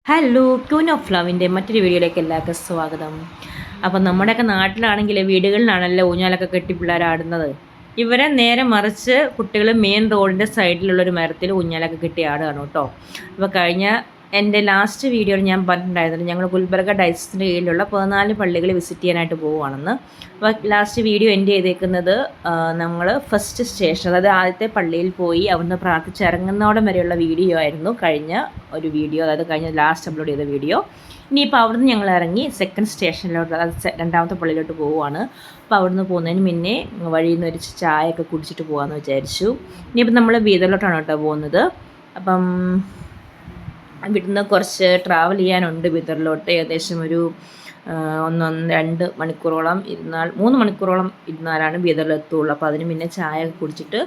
Hello queen of ലവിൻ്റെ മറ്റൊരു വീഡിയോയിലേക്ക് എല്ലാവർക്കും സ്വാഗതം. അപ്പം നമ്മുടെയൊക്കെ നാട്ടിലാണെങ്കിൽ വീടുകളിലാണല്ലോ ഊഞ്ഞാലൊക്കെ കെട്ടി പിള്ളേർ ആടുന്നത്. ഇവരെ നേരെ മറിച്ച് കുട്ടികൾ മെയിൻ റോഡിൻ്റെ സൈഡിലുള്ളൊരു മരത്തിൽ ഊഞ്ഞാലൊക്കെ കെട്ടി ആടുകയാണ് കേട്ടോ. അപ്പോൾ കഴിഞ്ഞ എൻ്റെ ലാസ്റ്റ് വീഡിയോയിൽ ഞാൻ പറഞ്ഞിട്ടുണ്ടായിരുന്നു ഞങ്ങൾ ഗുൽബർഗ ഡയസിൻ്റെ കീഴിലുള്ള 14 പള്ളികൾ വിസിറ്റ് ചെയ്യാനായിട്ട് പോവുകയാണെന്ന്. അപ്പോൾ ലാസ്റ്റ് വീഡിയോ എൻഡ് ചെയ്തേക്കുന്നത് നമ്മൾ ഫസ്റ്റ് സ്റ്റേഷൻ, അതായത് ആദ്യത്തെ പള്ളിയിൽ പോയി അവിടുന്ന് പ്രാർത്ഥിച്ചിറങ്ങുന്നോടം വരെയുള്ള വീഡിയോ ആയിരുന്നു കഴിഞ്ഞ ഒരു വീഡിയോ, അതായത് കഴിഞ്ഞ ലാസ്റ്റ് അപ്ലോഡ് ചെയ്ത വീഡിയോ. ഇനിയിപ്പോൾ അവിടുന്ന് ഞങ്ങൾ ഇറങ്ങി സെക്കൻഡ് സ്റ്റേഷനിലോട്ട്, അതായത് രണ്ടാമത്തെ പള്ളിയിലോട്ട് പോവുകയാണ്. അപ്പോൾ അവിടുന്ന് പോകുന്നതിന് മുന്നേ വഴിയിൽ നിന്ന് ഒരു ചായയൊക്കെ കുടിച്ചിട്ട് പോകാമെന്ന് വിചാരിച്ചു. ഇനിയിപ്പോൾ നമ്മൾ ബീദറിലോട്ടാണ് കേട്ടോ പോകുന്നത്. അപ്പം ഇവിടുന്ന് കുറച്ച് ട്രാവൽ ചെയ്യാനുണ്ട് ബീദറിലോട്ട്. ഏകദേശം ഒരു 2 മണിക്കൂറോളം ഇരുന്നാൽ 3 മണിക്കൂറോളം ഇരുന്നാലാണ് ബീദറിലെത്തുള്ളൂ. അപ്പോൾ അതിന് മുന്നേ ചായ കുടിച്ചിട്ട്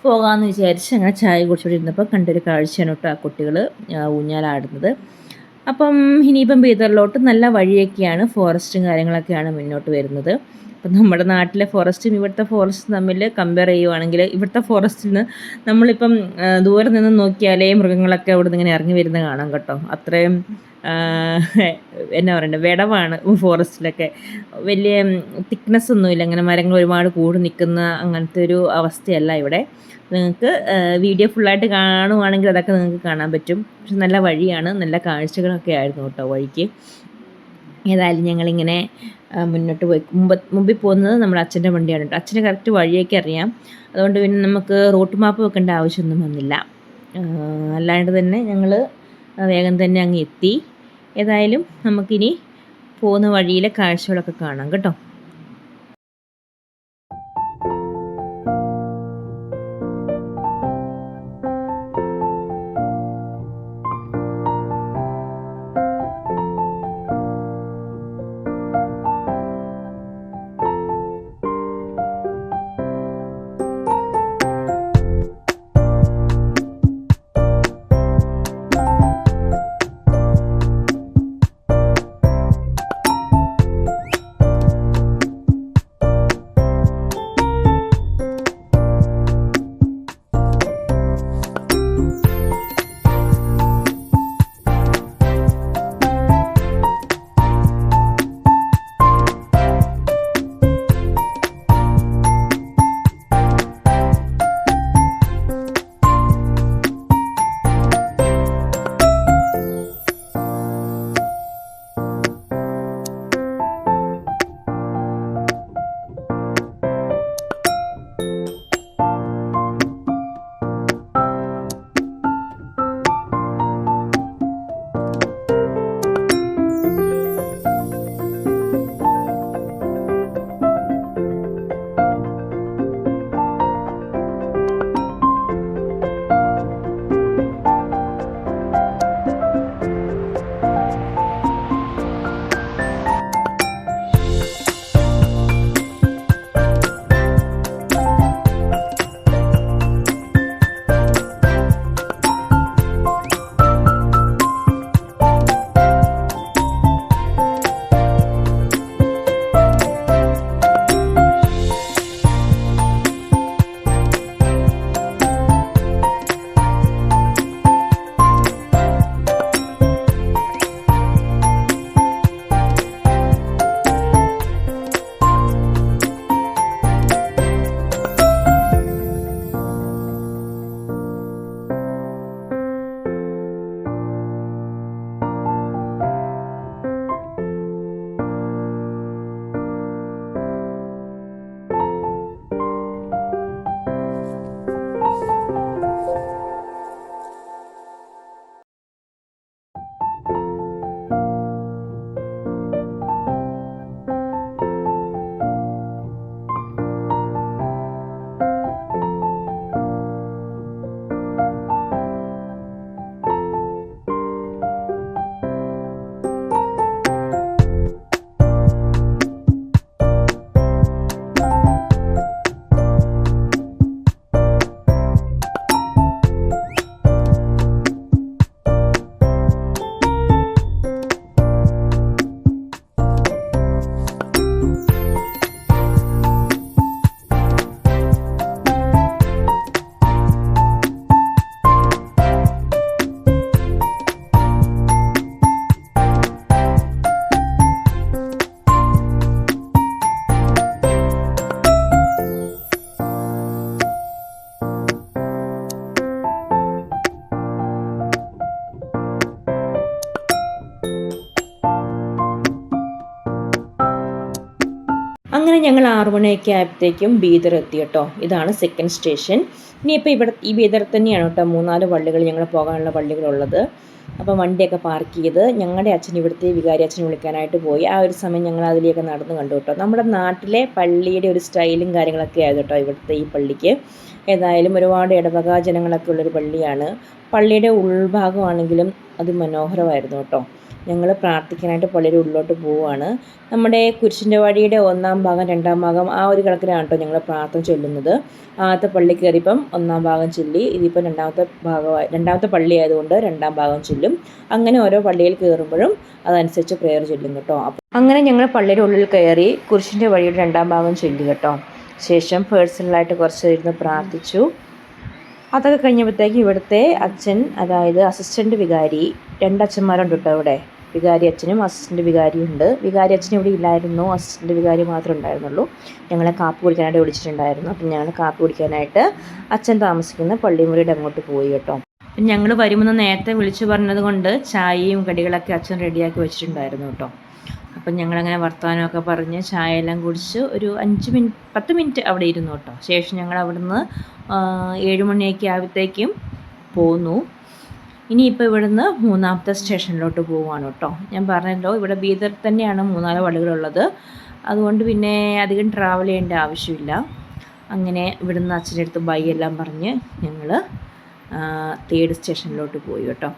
പോകാമെന്ന് വിചാരിച്ച് അങ്ങനെ ചായ കുടിച്ചിട്ട് ഇരുന്നപ്പോൾ കണ്ടൊരു കാഴ്ചയാണ് കേട്ടോ ആ കുട്ടികൾ ഊഞ്ഞാലാടുന്നത്. അപ്പം ഇനിയിപ്പം ബീദറിലോട്ട് നല്ല വഴിയൊക്കെയാണ്, ഫോറസ്റ്റും കാര്യങ്ങളൊക്കെയാണ് മുന്നോട്ട് വരുന്നത്. അപ്പം നമ്മുടെ നാട്ടിലെ ഫോറസ്റ്റും ഇവിടുത്തെ ഫോറസ്റ്റും തമ്മിൽ കമ്പയർ ചെയ്യുവാണെങ്കിൽ ഇവിടുത്തെ ഫോറസ്റ്റിൽ നിന്ന് നമ്മളിപ്പം ദൂരെ നിന്ന് നോക്കിയാലേ മൃഗങ്ങളൊക്കെ അവിടെ നിന്ന് ഇങ്ങനെ ഇറങ്ങി വരുന്നത് കാണാം കേട്ടോ. അത്രയും എന്നാ പറയണ്ടേ, വിടവാണ് ഫോറസ്റ്റിലൊക്കെ. വലിയ തിക്നെസ് ഒന്നുമില്ല, അങ്ങനെ മരങ്ങൾ ഒരുപാട് കൂടി നിൽക്കുന്ന അങ്ങനത്തെ ഒരു അവസ്ഥയല്ല ഇവിടെ. നിങ്ങൾക്ക് വീഡിയോ ഫുള്ളായിട്ട് കാണുവാണെങ്കിൽ അതൊക്കെ നിങ്ങൾക്ക് കാണാൻ പറ്റും. പക്ഷെ നല്ല വഴിയാണ്, നല്ല കാഴ്ചകളൊക്കെ ആയിരുന്നു കേട്ടോ വഴിക്ക്. ഏതായാലും ഞങ്ങളിങ്ങനെ മുന്നോട്ട് പോയി. മുമ്പിൽ പോകുന്നത് നമ്മുടെ അച്ഛൻ്റെ വണ്ടിയാണ് കേട്ടോ. അച്ഛന് കറക്റ്റ് വഴിയൊക്കെ അറിയാം, അതുകൊണ്ട് പിന്നെ നമുക്ക് റൂട്ട് മാപ്പ് വെക്കേണ്ട ആവശ്യമൊന്നും വന്നില്ല. അല്ലാണ്ട് തന്നെ ഞങ്ങൾ വേഗം തന്നെ അങ്ങ് എത്തി. ഏതായാലും നമുക്കിനി പോകുന്ന വഴിയിലെ കാഴ്ചകളൊക്കെ കാണാം കേട്ടോ. അങ്ങനെ ഞങ്ങൾ 6 മണിയൊക്കെ ആയപ്പോഴത്തേക്കും ബീദർ എത്തി കേട്ടോ. ഇതാണ് സെക്കൻഡ് സ്റ്റേഷൻ. ഇനിയിപ്പോൾ ഇവിടെ ഈ ബീദർ തന്നെയാണ് കേട്ടോ 3-4 പള്ളികൾ ഞങ്ങൾ പോകാനുള്ള പള്ളികളുള്ളത്. അപ്പോൾ വണ്ടിയൊക്കെ പാർക്ക് ചെയ്ത് ഞങ്ങളുടെ അച്ഛൻ ഇവിടുത്തെ വികാരി അച്ഛനെ വിളിക്കാനായിട്ട് പോയി. ആ ഒരു സമയം ഞങ്ങൾ അതിലേക്ക് നടന്ന് കണ്ടു കേട്ടോ. നമ്മുടെ നാട്ടിലെ പള്ളിയുടെ ഒരു സ്റ്റൈലും കാര്യങ്ങളൊക്കെ ആയിരുന്നു കേട്ടോ ഇവിടുത്തെ ഈ പള്ളിക്ക്. ഏതായാലും ഒരുപാട് ഇടവക ജനങ്ങളൊക്കെ ഉള്ളൊരു പള്ളിയാണ്. പള്ളിയുടെ ഉൾഭാഗമാണെങ്കിലും അതിമനോഹരമായിരുന്നു കേട്ടോ. ഞങ്ങൾ പ്രാർത്ഥിക്കാനായിട്ട് പള്ളിയുടെ ഉള്ളിലോട്ട് പോവുകയാണ്. നമ്മുടെ കുരിശിൻ്റെ വഴിയുടെ 1-ാം ഭാഗം 2-ാം ഭാഗം ആ ഒരു കണക്കിനാണ് കേട്ടോ ഞങ്ങൾ പ്രാർത്ഥന ചൊല്ലുന്നത്. ആദ്യത്തെ പള്ളി കയറിയപ്പം 1-ാം ഭാഗം ചൊല്ലി, ഇതിപ്പം 2-ാമത്തെ പള്ളി ആയതുകൊണ്ട് 2-ാം ഭാഗം ചൊല്ലും. അങ്ങനെ ഓരോ പള്ളിയിൽ കയറുമ്പോഴും അതനുസരിച്ച് പ്രെയർ ചൊല്ലും കേട്ടോ. അങ്ങനെ ഞങ്ങൾ പള്ളിയുടെ ഉള്ളിൽ കയറി കുരിശിൻ്റെ വഴിയുടെ 2-ാം ഭാഗം ചൊല്ലി കേട്ടോ. ശേഷം പേഴ്സണലായിട്ട് കുറച്ച് ഇരുന്ന് പ്രാർത്ഥിച്ചു. അതൊക്കെ കഴിഞ്ഞപ്പോഴത്തേക്ക് ഇവിടുത്തെ അച്ഛൻ, അതായത് അസിസ്റ്റൻ്റ് വികാരി, 2 അച്ഛന്മാരുണ്ട് കേട്ടോ ഇവിടെ. വികാരി അച്ഛനും അസിസ്റ്റൻ്റ് വികാരിയും ഉണ്ട്. വികാരി അച്ഛൻ ഇവിടെ ഇല്ലായിരുന്നു, അസിസ്റ്റൻ്റ് വികാരി മാത്രമേ ഉണ്ടായിരുന്നുള്ളൂ. ഞങ്ങളെ കാപ്പി കുടിക്കാനായിട്ട് വിളിച്ചിട്ടുണ്ടായിരുന്നു. അപ്പം ഞങ്ങൾ കാപ്പി കുടിക്കാനായിട്ട് അച്ഛൻ താമസിക്കുന്ന പള്ളിമുറിയുടെ അങ്ങോട്ട് പോയി കേട്ടോ. ഞങ്ങൾ വരുമെന്ന് നേരത്തെ വിളിച്ചു പറഞ്ഞത് കൊണ്ട് ചായയും കടികളൊക്കെ അച്ഛൻ റെഡിയാക്കി വെച്ചിട്ടുണ്ടായിരുന്നു കേട്ടോ. അപ്പം ഞങ്ങളങ്ങനെ വർത്തമാനമൊക്കെ പറഞ്ഞ് ചായയെല്ലാം കുടിച്ച് ഒരു 10 മിനിറ്റ് അവിടെ ഇരുന്നു കേട്ടോ. ശേഷം ഞങ്ങൾ അവിടുന്ന് 7 മണിയൊക്കെ ആകുമ്പോഴത്തേക്കും പോന്നു. ഇനിയിപ്പോൾ ഇവിടുന്ന് 3-ാമത്തെ സ്റ്റേഷനിലോട്ട് പോവുകയാണ് കേട്ടോ. ഞാൻ പറഞ്ഞല്ലോ ഇവിടെ ബീദർ തന്നെയാണ് 3-4 പള്ളികളുള്ളത്. അതുകൊണ്ട് പിന്നെ അധികം ട്രാവൽ ചെയ്യേണ്ട ആവശ്യമില്ല. അങ്ങനെ ഇവിടുന്ന് അച്ഛൻ്റെ അടുത്ത് ബൈ എല്ലാം പറഞ്ഞ് ഞങ്ങൾ 3rd സ്റ്റേഷനിലോട്ട് പോയി കേട്ടോ.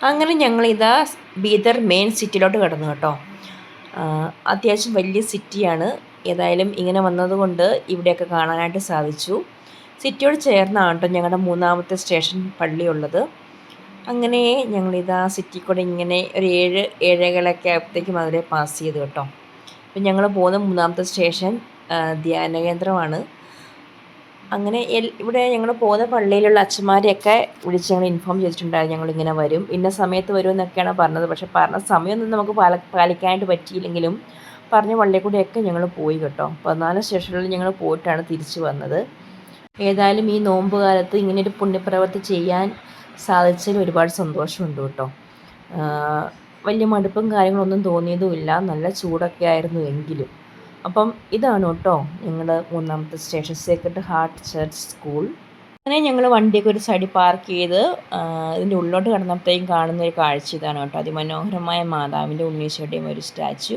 അങ്ങനെ ഞങ്ങളിതാ ബീദർ മെയിൻ സിറ്റിയിലോട്ട് കടന്നു കേട്ടോ. അത്യാവശ്യം വലിയ സിറ്റിയാണ്. ഏതായാലും ഇങ്ങനെ വന്നതുകൊണ്ട് ഇവിടെയൊക്കെ കാണാനായിട്ട് സാധിച്ചു. സിറ്റിയോട് ചേർന്നാണ് കേട്ടോ ഞങ്ങളുടെ 3-ാമത്തെ സ്റ്റേഷൻ പള്ളിയുള്ളത്. അങ്ങനെ ഞങ്ങളിതാ സിറ്റി കൂടെ ഇങ്ങനെ ഒരു 7-7:15 ആയപ്പോഴത്തേക്കും അതിലെ പാസ് ചെയ്തു കേട്ടോ. അപ്പം ഞങ്ങൾ പോകുന്ന 3-ാമത്തെ സ്റ്റേഷൻ ധ്യാന കേന്ദ്രമാണ്. അങ്ങനെ ഇവിടെ ഞങ്ങൾ പോകുന്ന പള്ളിയിലുള്ള അച്ഛന്മാരെയൊക്കെ വിളിച്ച് ഞങ്ങൾ ഇൻഫോം ചെയ്തിട്ടുണ്ടായിരുന്നു ഞങ്ങളിങ്ങനെ വരും, ഇന്ന സമയത്ത് വരും എന്നൊക്കെയാണ് പറഞ്ഞത്. പക്ഷേ പറഞ്ഞ സമയമൊന്നും നമുക്ക് പാലിക്കാനായിട്ട് പറ്റിയില്ലെങ്കിലും പറഞ്ഞ പള്ളിയിൽ കൂടെയൊക്കെ ഞങ്ങൾ പോയി കേട്ടോ. 14 സ്റ്റേഷനിൽ ഞങ്ങൾ പോയിട്ടാണ് തിരിച്ചു വന്നത്. ഏതായാലും ഈ നോമ്പ് കാലത്ത് ഇങ്ങനെയൊരു പുണ്യപ്രവൃത്തി ചെയ്യാൻ സാധിച്ചതിൽ ഒരുപാട് സന്തോഷമുണ്ട് കേട്ടോ. വലിയ മടുപ്പും കാര്യങ്ങളൊന്നും തോന്നിയതുമില്ല, നല്ല ചൂടൊക്കെ ആയിരുന്നു എങ്കിലും. അപ്പം ഇതാണ് കേട്ടോ ഞങ്ങളുടെ 3-ാമത്തെ station, Sacred Heart Church School. അങ്ങനെ ഞങ്ങൾ വണ്ടിയൊക്കെ ഒരു സൈഡിൽ പാർക്ക് ചെയ്ത് ഇതിൻ്റെ ഉള്ളിലോട്ട് കിടന്നപ്പോഴത്തേക്കും കാണുന്ന ഒരു കാഴ്ച ഇതാണ് കേട്ടോ. അതിമനോഹരമായ മാതാവിൻ്റെ ഉണ്ണീശോയുടെയും ഒരു സ്റ്റാച്ചു.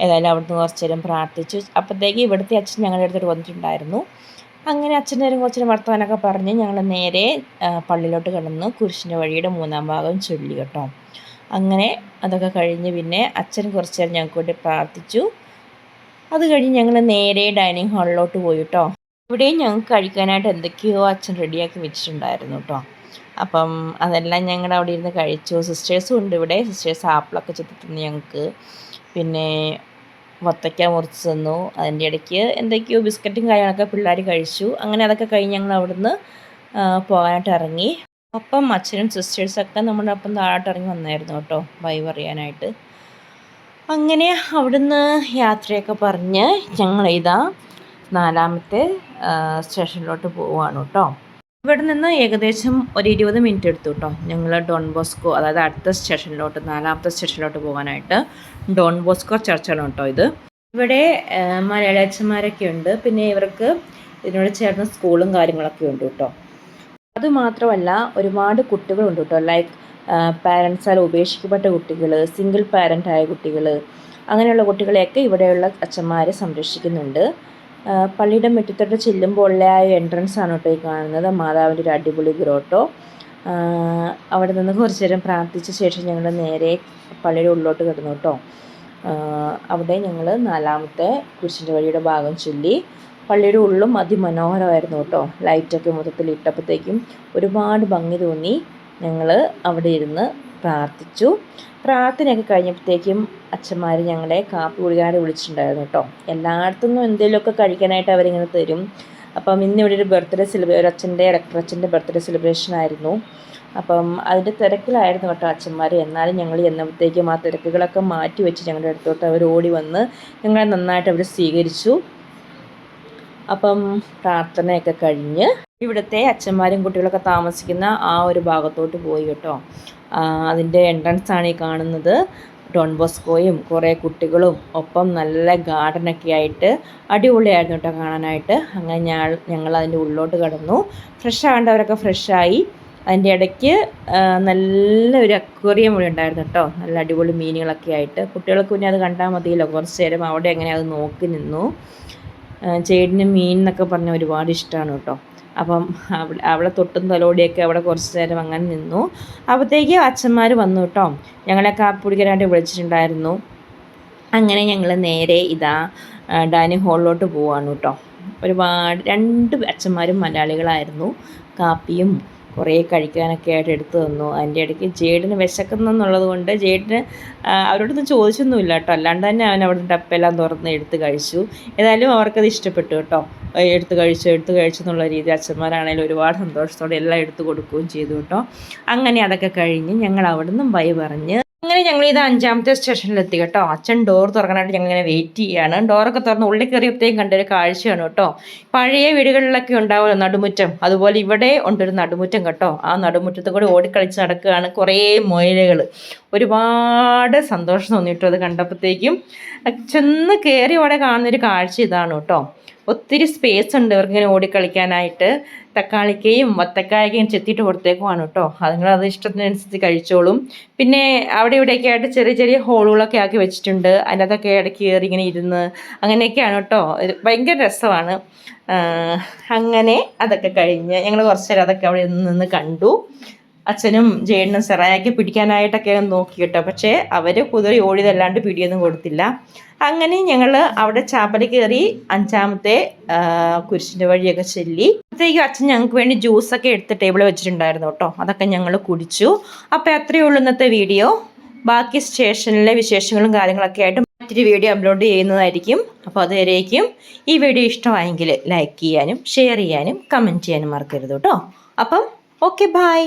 ഏതായാലും അവിടുന്ന് കുറച്ച് നേരം പ്രാർത്ഥിച്ചു. അപ്പോഴത്തേക്ക് ഇവിടുത്തെ അച്ഛൻ ഞങ്ങളുടെ അടുത്തോട്ട് വന്നിട്ടുണ്ടായിരുന്നു. അങ്ങനെ അച്ഛൻ്റെ നേരം കുറച്ച് നേരം വർത്തമാനമൊക്കെ പറഞ്ഞ് ഞങ്ങൾ നേരെ പള്ളിയിലോട്ട് കിടന്ന് കുരിശിൻ്റെ വഴിയുടെ 3-ാം ഭാഗം ചൊല്ലി കേട്ടോ. അങ്ങനെ അതൊക്കെ കഴിഞ്ഞ് പിന്നെ അച്ഛൻ കുറച്ച് നേരം ഞങ്ങൾക്ക് വേണ്ടി പ്രാർത്ഥിച്ചു. അത് കഴിഞ്ഞ് ഞങ്ങൾ നേരെ ഡൈനിങ് ഹാളിലോട്ട് പോയി കേട്ടോ. ഇവിടെയും ഞങ്ങൾക്ക് കഴിക്കാനായിട്ട് എന്തൊക്കെയോ അച്ഛൻ റെഡിയാക്കി വെച്ചിട്ടുണ്ടായിരുന്നു കേട്ടോ. അപ്പം അതെല്ലാം ഞങ്ങൾ അവിടെ ഇരുന്ന് കഴിച്ചു. സിസ്റ്റേഴ്സും ഉണ്ട് ഇവിടെ. സിസ്റ്റേഴ്സ് ആപ്പിളൊക്കെ ചെത്തി തന്നു ഞങ്ങൾക്ക്. പിന്നെ വത്തയ്ക്ക മുറിച്ച് തന്നു. അതിൻ്റെ ഇടയ്ക്ക് എന്തൊക്കെയോ ബിസ്ക്കറ്റും കാര്യങ്ങളൊക്കെ പിള്ളേർ കഴിച്ചു. അങ്ങനെ അതൊക്കെ കഴിഞ്ഞ് ഞങ്ങൾ അവിടുന്ന് പോകാനായിട്ട് ഇറങ്ങി. അപ്പം അച്ഛനും സിസ്റ്റേഴ്സൊക്കെ നമ്മുടെ ഒപ്പം താഴോട്ട് ഇറങ്ങി വന്നായിരുന്നു കേട്ടോ ബൈ പറയാനായിട്ട്. അങ്ങനെ അവിടുന്ന് യാത്രയൊക്കെ പറഞ്ഞ് ഞങ്ങളിതാ 4-ാമത്തെ സ്റ്റേഷനിലോട്ട് പോവുകയാണ് കേട്ടോ. ഇവിടെ നിന്ന് ഏകദേശം ഒരു 20 മിനിറ്റ് എടുത്തു കേട്ടോ ഞങ്ങൾ ഡോൺ ബോസ്കോ, അതായത് അടുത്ത സ്റ്റേഷനിലോട്ട് 4-ാമത്തെ സ്റ്റേഷനിലോട്ട് പോകാനായിട്ട്. ഡോൺ ബോസ്കോ ചർച്ചാണ് കേട്ടോ ഇത്. ഇവിടെ മലയാളി അച്ഛന്മാരൊക്കെ ഉണ്ട്. പിന്നെ ഇവർക്ക് ഇതിനോട് ചേർന്ന് സ്കൂളും കാര്യങ്ങളൊക്കെ ഉണ്ട് കേട്ടോ. അതുമാത്രമല്ല ഒരുപാട് കുട്ടികളുണ്ട് കേട്ടോ. ലൈക്ക് പാരൻസാൽ ഉപേക്ഷിക്കപ്പെട്ട കുട്ടികൾ, സിംഗിൾ പാരൻ്റായ കുട്ടികൾ, അങ്ങനെയുള്ള കുട്ടികളെയൊക്കെ ഇവിടെയുള്ള അച്ഛന്മാർ സംരക്ഷിക്കുന്നുണ്ട്. പള്ളിയുടെ മുറ്റത്തോട്ട് ചെല്ലുമ്പോൾ ഉള്ള ആ എൻട്രൻസ് ആണ് കേട്ടോ ഈ കാണുന്നത്. മാതാവിൻ്റെ ഒരു അടിപൊളി ഗ്രോട്ടോ. അവിടെ നിന്ന് കുറച്ച് നേരം പ്രാർത്ഥിച്ച ശേഷം ഞങ്ങൾ നേരെ പള്ളിയുടെ ഉള്ളിലോട്ട് കിടന്നു കേട്ടോ. അവിടെ ഞങ്ങൾ 4ാമത്തെ കുരിശിൻ്റെ വഴിയുടെ ഭാഗം ചൊല്ലി. പള്ളിയുടെ ഉള്ളും അതിമനോഹരമായിരുന്നു കേട്ടോ. ലൈറ്റൊക്കെ മൊത്തത്തിൽ ഇട്ടപ്പോഴത്തേക്കും ഒരുപാട് ഭംഗി തോന്നി. ഞങ്ങൾ അവിടെ ഇരുന്ന് പ്രാർത്ഥിച്ചു. പ്രാർത്ഥനയൊക്കെ കഴിഞ്ഞപ്പോഴത്തേക്കും അച്ഛന്മാർ ഞങ്ങളെ കാപ്പി കുടിക്കാനായിട്ട് വിളിച്ചിട്ടുണ്ടായിരുന്നു കേട്ടോ. എല്ലായിടത്തുനിന്നും എന്തെങ്കിലുമൊക്കെ കഴിക്കാനായിട്ട് അവരിങ്ങനെ തരും. അപ്പം ഇന്നിവിടെ ഒരു ബർത്ത്ഡേ ഒരു അച്ഛൻ്റെ ഇലക്ടറച്ഛൻ്റെ ബർത്ത്ഡേ സെലിബ്രേഷൻ ആയിരുന്നു. അപ്പം അതിൻ്റെ തിരക്കിലായിരുന്നു കേട്ടോ അച്ഛന്മാർ. എന്നാലും ഞങ്ങൾ ചെന്നപ്പോഴത്തേക്കും ആ തിരക്കുകളൊക്കെ മാറ്റി വെച്ച് ഞങ്ങളുടെ അടുത്തോട്ട് അവർ ഓടി വന്ന് ഞങ്ങളെ നന്നായിട്ട് അവർ സ്വീകരിച്ചു. അപ്പം പ്രാർത്ഥനയൊക്കെ കഴിഞ്ഞ് ഇവിടുത്തെ അച്ഛന്മാരും കുട്ടികളൊക്കെ താമസിക്കുന്ന ആ ഒരു ഭാഗത്തോട്ട് പോയി കേട്ടോ. അതിൻ്റെ എൻട്രൻസ് ആണ് ഈ കാണുന്നത്. ഡോൺ ബോസ്കോയും കുറേ കുട്ടികളും ഒപ്പം നല്ല ഗാർഡനൊക്കെ ആയിട്ട് അടിപൊളിയായിരുന്നു കേട്ടോ കാണാനായിട്ട്. അങ്ങനെ ഞങ്ങൾ അതിൻ്റെ ഉള്ളിലോട്ട് കടന്നു. ഫ്രഷ് ആകേണ്ടവരൊക്കെ ഫ്രഷായി. അതിൻ്റെ ഇടയ്ക്ക് നല്ലൊരു അക്വേറിയം ഇവിടെ ഉണ്ടായിരുന്നു കേട്ടോ. നല്ല അടിപൊളി മീനുകളൊക്കെ ആയിട്ട്. കുട്ടികൾക്ക് പിന്നെ അത് കണ്ടാൽ മതിയല്ലോ. കുറച്ച് നേരം അവിടെ എങ്ങനെ അത് നോക്കി നിന്നു. ചേടിന് മീൻ എന്നൊക്കെ പറഞ്ഞാൽ ഒരുപാട് ഇഷ്ടമാണ് കേട്ടോ. അപ്പം അവളെ തൊട്ടും തലോടിയൊക്കെ അവിടെ കുറച്ച് നേരം അങ്ങനെ നിന്നു. അപ്പോഴത്തേക്ക് അച്ഛന്മാർ വന്നു കേട്ടോ. ഞങ്ങളെ കാപ്പി കുടിക്കാനായിട്ട് വിളിച്ചിട്ടുണ്ടായിരുന്നു. അങ്ങനെ ഞങ്ങൾ നേരെ ഡൈനിങ് ഹാളിലോട്ട് പോവാണ് കേട്ടോ. ഒരുപാട് 2 അച്ഛന്മാരും മലയാളികളായിരുന്നു. കാപ്പിയും കുറേ കഴിക്കാനൊക്കെ ആയിട്ട് എടുത്തു തന്നു. അതിൻ്റെ ഇടയ്ക്ക് ജേഡിന് വിശക്കുന്നെന്നുള്ളത് കൊണ്ട് ജേഡിന് അവരോടൊന്നും ചോദിച്ചൊന്നുമില്ല കേട്ടോ. അല്ലാണ്ട് തന്നെ അവൻ അവിടെ ഡപ്പെല്ലാം തുറന്ന് എടുത്ത് കഴിച്ചു. ഏതായാലും അവർക്കത് ഇഷ്ടപ്പെട്ടു കേട്ടോ. എടുത്ത് കഴിച്ചു എന്നുള്ള രീതി അച്ഛന്മാരാണെങ്കിലും ഒരുപാട് സന്തോഷത്തോടെ എല്ലാം എടുത്ത് കൊടുക്കുകയും ചെയ്തു കേട്ടോ. അങ്ങനെ അതൊക്കെ കഴിഞ്ഞ് ഞങ്ങൾ അവിടെ നിന്നും ബൈ പറഞ്ഞ് അങ്ങനെ ഞങ്ങൾ 5ാമത്തെ സ്റ്റേഷനിലെത്തി കേട്ടോ. അച്ഛൻ ഡോർ തുറക്കാനായിട്ട് ഞങ്ങളിങ്ങനെ വെയിറ്റ് ചെയ്യുകയാണ്. ഡോറൊക്കെ തുറന്ന് ഉള്ളിൽ കയറിയപ്പോഴത്തേക്കും കണ്ടൊരു കാഴ്ചയാണ് കേട്ടോ. പഴയ വീടുകളിലൊക്കെ ഉണ്ടാവുമല്ലോ നടുമുറ്റം, അതുപോലെ ഇവിടെ ഉണ്ടൊരു നടുമുറ്റം കേട്ടോ. ആ നടുമുറ്റത്ത് കൂടെ ഓടിക്കളിച്ച് നടക്കുകയാണ് കുറേ മുയലുകൾ. ഒരുപാട് സന്തോഷം തോന്നിയിട്ടു അത് കണ്ടപ്പോഴത്തേക്കും. ചെന്ന് കയറി അവിടെ കാണുന്നൊരു കാഴ്ച ഇതാണ് കേട്ടോ. ഒത്തിരി സ്പേസ് ഉണ്ട് ഇവർക്കിങ്ങനെ ഓടിക്കളിക്കാനായിട്ട്. തക്കാളിക്കയും വത്തക്കായൊക്കെയും ചെത്തിയിട്ട് കൊടുത്തേക്കുവാണ് കേട്ടോ. അതുങ്ങളത് ഇഷ്ടത്തിനനുസരിച്ച് കഴിച്ചോളും. പിന്നെ അവിടെ ഇവിടെയൊക്കെ ആയിട്ട് ചെറിയ ചെറിയ ഹോളുകളൊക്കെ ആക്കി വെച്ചിട്ടുണ്ട്. അതിനകത്തൊക്കെ ഇടയ്ക്ക് കയറി ഇങ്ങനെ ഇരുന്ന് അങ്ങനെയൊക്കെയാണ് കേട്ടോ. ഭയങ്കര രസമാണ്. അങ്ങനെ അതൊക്കെ കഴിഞ്ഞ് ഞങ്ങൾ കുറച്ച് നേരം അതൊക്കെ അവിടെ നിന്ന് കണ്ടു. അച്ഛനും ജേഡിനും സെറായൊക്കെ പിടിക്കാനായിട്ടൊക്കെ നോക്കി കേട്ടോ. പക്ഷേ അവർ കുതിരി ഓടിയതല്ലാണ്ട് പിടിയൊന്നും കൊടുത്തില്ല. അങ്ങനെ ഞങ്ങൾ അവിടെ ചാപ്പൽ കയറി 5ാമത്തെ കുരിശിൻ്റെ വഴിയൊക്കെ ചൊല്ലി. അപ്പോഴത്തേക്കും അച്ഛൻ ഞങ്ങൾക്ക് വേണ്ടി ജ്യൂസൊക്കെ എടുത്ത് ടേബിളിൽ വെച്ചിട്ടുണ്ടായിരുന്നു കേട്ടോ. അതൊക്കെ ഞങ്ങൾ കുടിച്ചു. അപ്പോൾ അത്രയേ ഉള്ളൂ ഇന്നത്തെ വീഡിയോ. ബാക്കി സ്റ്റേഷനിലെ വിശേഷങ്ങളും കാര്യങ്ങളൊക്കെ ആയിട്ട് മറ്റൊരു വീഡിയോ അപ്ലോഡ് ചെയ്യുന്നതായിരിക്കും. അപ്പോൾ അതുവരേക്കും ഈ വീഡിയോ ഇഷ്ടമായെങ്കിൽ ലൈക്ക് ചെയ്യാനും ഷെയർ ചെയ്യാനും കമൻറ്റ് ചെയ്യാനും മറക്കരുത് കേട്ടോ. അപ്പം ഓക്കെ, ബൈ.